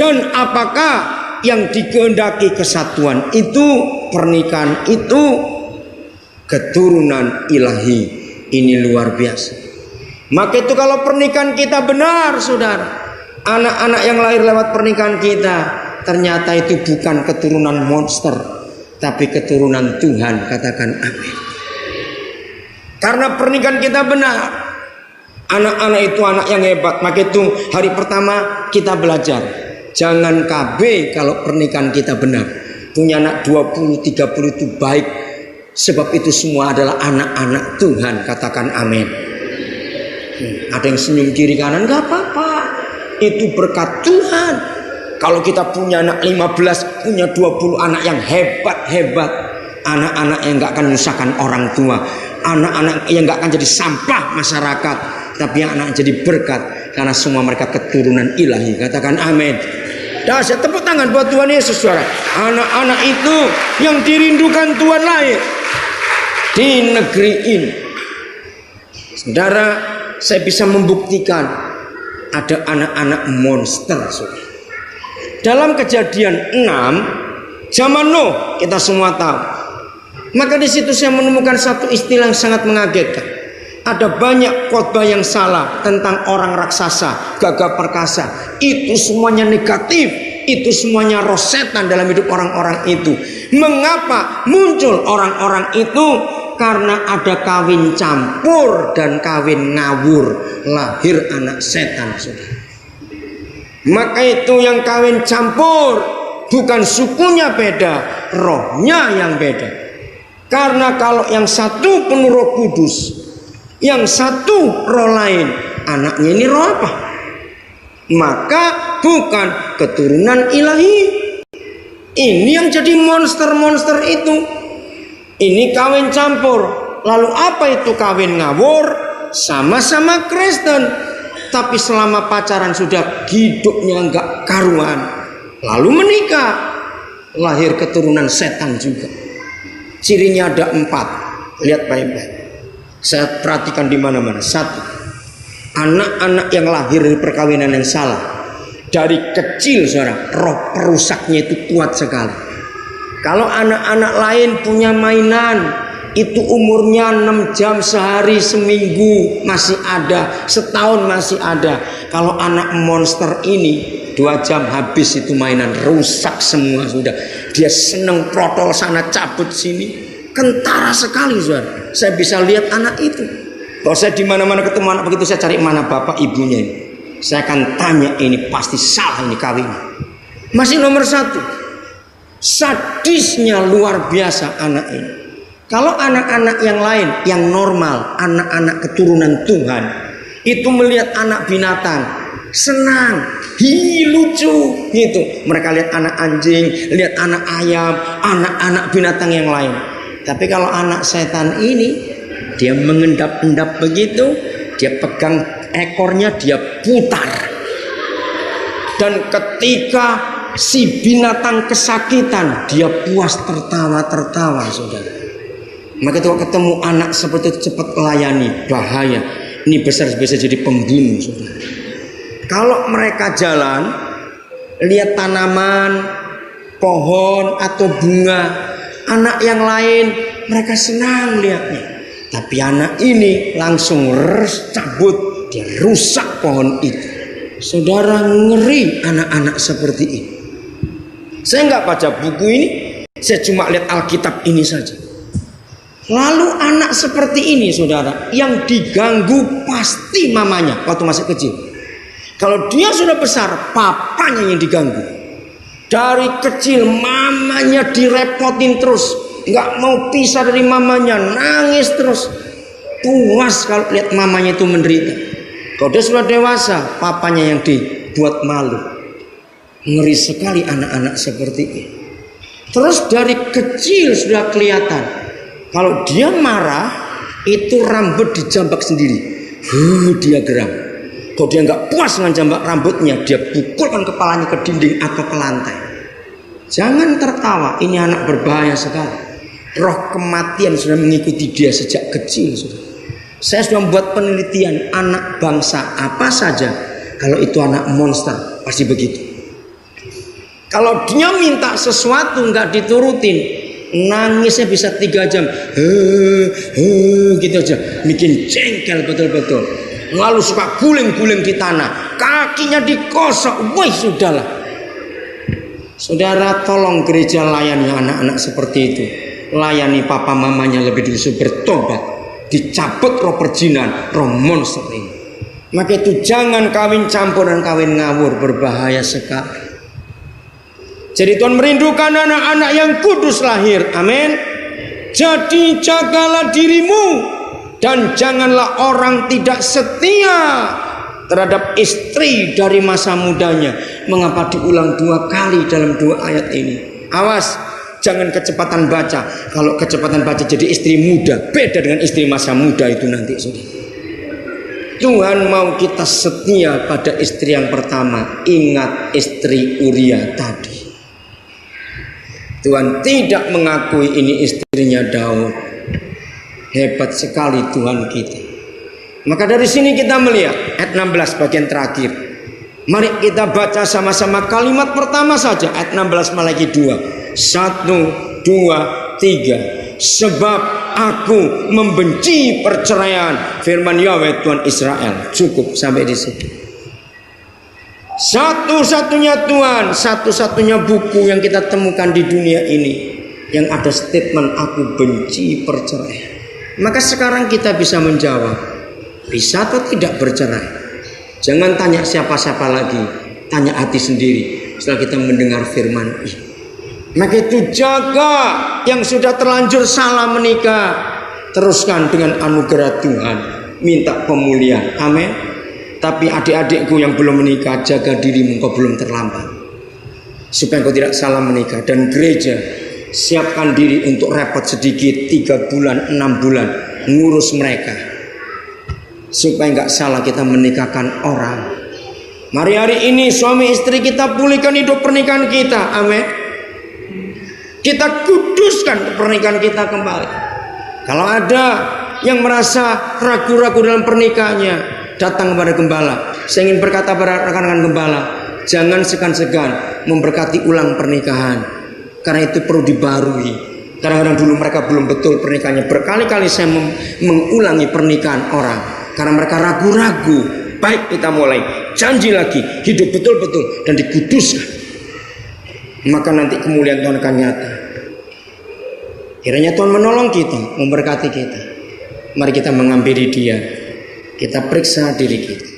Dan apakah yang dikehendaki kesatuan itu, pernikahan itu keturunan ilahi. Ini luar biasa. Maka itu kalau pernikahan kita benar, saudara, anak-anak yang lahir lewat pernikahan kita, ternyata itu bukan keturunan monster, tapi keturunan Tuhan. Katakan amin. Karena pernikahan kita benar, anak-anak itu anak yang hebat. Maka itu hari pertama kita belajar, jangan KB kalau pernikahan kita benar. Punya anak 20, 30 itu baik, sebab itu semua adalah anak-anak Tuhan. Katakan amin. Ada yang senyum kiri kanan, gak apa-apa, itu berkat Tuhan. Kalau kita punya anak 15, punya 20 anak yang hebat-hebat, anak-anak yang gak akan menyusahkan orang tua, anak-anak yang gak akan jadi sampah masyarakat, tapi anak jadi berkat, karena semua mereka keturunan ilahi. Katakan amin. Dahsyat, tepuk tangan buat Tuhan Yesus, saudara. Anak-anak itu yang dirindukan Tuhan lahir di negeri ini. Saudara, saya bisa membuktikan ada anak-anak monster, saudara. Dalam Kejadian 6 zaman Nuh, kita semua tahu. Maka di situ saya menemukan satu istilah yang sangat mengagetkan. Ada banyak khotbah yang salah tentang orang raksasa, gagah perkasa. Itu semuanya negatif. Itu semuanya roh setan dalam hidup orang-orang itu. Mengapa muncul orang-orang itu? Karena ada kawin campur dan kawin ngawur, lahir anak setan, saudara. Maka itu yang kawin campur, bukan sukunya beda, rohnya yang beda. Karena kalau yang satu penuh Roh Kudus, yang satu roh lain, anaknya ini roh apa? Maka bukan keturunan ilahi. Ini yang jadi monster-monster itu. Ini kawin campur. Lalu apa itu kawin ngawur? Sama-sama Kristen, tapi selama pacaran sudah hidupnya enggak karuan, lalu menikah, lahir keturunan setan juga. Cirinya ada 4. Lihat baik-baik. Saya perhatikan di mana-mana. 1, anak-anak yang lahir dari perkawinan yang salah, dari kecil, saudara, roh perusaknya itu kuat sekali. Kalau anak-anak lain punya mainan, itu umurnya 6 jam sehari, seminggu masih ada, setahun masih ada. Kalau anak monster ini 2 jam habis itu mainan, rusak semua sudah. Dia seneng protol sana cabut sini, kentara sekali, saudara. Saya bisa lihat anak itu. Kalau saya di mana-mana ketemu anak begitu, saya cari mana bapak ibunya ini. Saya akan tanya, ini pasti salah ini kawinnya. Masih nomor 1. Sadisnya luar biasa anak ini. Kalau anak-anak yang lain, yang normal, anak-anak keturunan Tuhan, itu melihat anak binatang, senang, lucu, gitu. Mereka lihat anak anjing, lihat anak ayam, anak-anak binatang yang lain. Tapi kalau anak setan ini, dia mengendap-endap begitu, dia pegang ekornya, dia putar. Dan ketika si binatang kesakitan, dia puas tertawa-tertawa, saudara. Maka itu ketemu anak seperti itu, cepat layani, bahaya. Ini besar bisa jadi pembunuh, saudara. Kalau mereka jalan, lihat tanaman, pohon atau bunga, anak yang lain, mereka senang lihatnya. Tapi anak ini langsung cabut, dia rusak pohon itu. Saudara, ngeri anak-anak seperti ini. Saya nggak baca buku ini, saya cuma lihat Alkitab ini saja. Lalu anak seperti ini, saudara, yang diganggu pasti mamanya waktu masih kecil. Kalau dia sudah besar, papanya yang diganggu. Dari kecil mamanya direpotin terus, nggak mau pisah dari mamanya, nangis terus, puas kalau lihat mamanya itu menderita. Kalau dia sudah dewasa, papanya yang dibuat malu. Ngeri sekali anak-anak seperti ini. Terus dari kecil sudah kelihatan, kalau dia marah, itu rambut dijambak sendiri. Dia geram. Kalau dia nggak puas dengan jambak rambutnya, dia pukulkan kepalanya ke dinding atau ke lantai. Jangan tertawa, ini anak berbahaya sekali. Roh kematian sudah mengikuti dia sejak kecil, saudara. Saya sudah membuat penelitian anak bangsa apa saja, kalau itu anak monster pasti begitu. Kalau dia minta sesuatu nggak diturutin, nangisnya bisa 3 jam, gitu aja, bikin jengkel betul-betul. Lalu suka guling-guling di tanah, kakinya dikosok. Wih, sudahlah. Saudara, tolong gereja layani anak-anak seperti itu. Layani papa mamanya lebih dulu, bertobat, dicabut roh perjinan, roh monster ini. Maka itu jangan kawin campur dan kawin ngawur, berbahaya sekali. Jadi Tuhan merindukan anak-anak yang kudus lahir. Amin. Jadi jagalah dirimu dan janganlah orang tidak setia terhadap istri dari masa mudanya. Mengapa diulang 2 kali dalam 2 ayat ini? Awas, jangan kecepatan baca. Kalau kecepatan baca jadi istri muda, beda dengan istri masa muda itu nanti, saudara. Tuhan mau kita setia pada istri yang pertama. Ingat istri Uria tadi. Tuhan tidak mengakui ini istrinya Daud. Hebat sekali Tuhan kita. Maka dari sini kita melihat ayat 16 bagian terakhir. Mari kita baca sama-sama kalimat pertama saja, ayat 16 Malaki 2. 1, 2, 3. Sebab aku membenci perceraian, firman Yahweh Tuhan Israel. Cukup sampai di situ. Satu-satunya Tuhan, satu-satunya buku yang kita temukan di dunia ini yang ada statement aku benci perceraian. Maka sekarang kita bisa menjawab, bisa atau tidak bercerai. Jangan tanya siapa-siapa lagi, tanya hati sendiri setelah kita mendengar firman ini. Maka itu jaga yang sudah terlanjur salah menikah, teruskan dengan anugerah Tuhan, minta pemulihan. Amin. Tapi adik-adikku yang belum menikah, jaga dirimu, engkau belum terlambat, supaya engkau tidak salah menikah. Dan gereja, siapkan diri untuk repot sedikit 3 bulan, 6 bulan ngurus mereka, supaya enggak salah kita menikahkan orang. Mari hari ini suami istri kita pulihkan hidup pernikahan kita. Amin. Kita kuduskan pernikahan kita kembali. Kalau ada yang merasa ragu-ragu dalam pernikahannya, datang kepada gembala. Saya ingin berkata pada rekan-rekan gembala, jangan segan-segan memberkati ulang pernikahan, karena itu perlu dibarui. Kadang-kadang dulu mereka belum betul pernikahannya. Berkali-kali saya mengulangi pernikahan orang karena mereka ragu-ragu. Baik, kita mulai, janji lagi, hidup betul-betul dan dikuduskan, maka nanti kemuliaan Tuhan akan nyata. Kiranya Tuhan menolong kita, memberkati kita. Mari kita menghampiri Dia, kita periksa diri kita.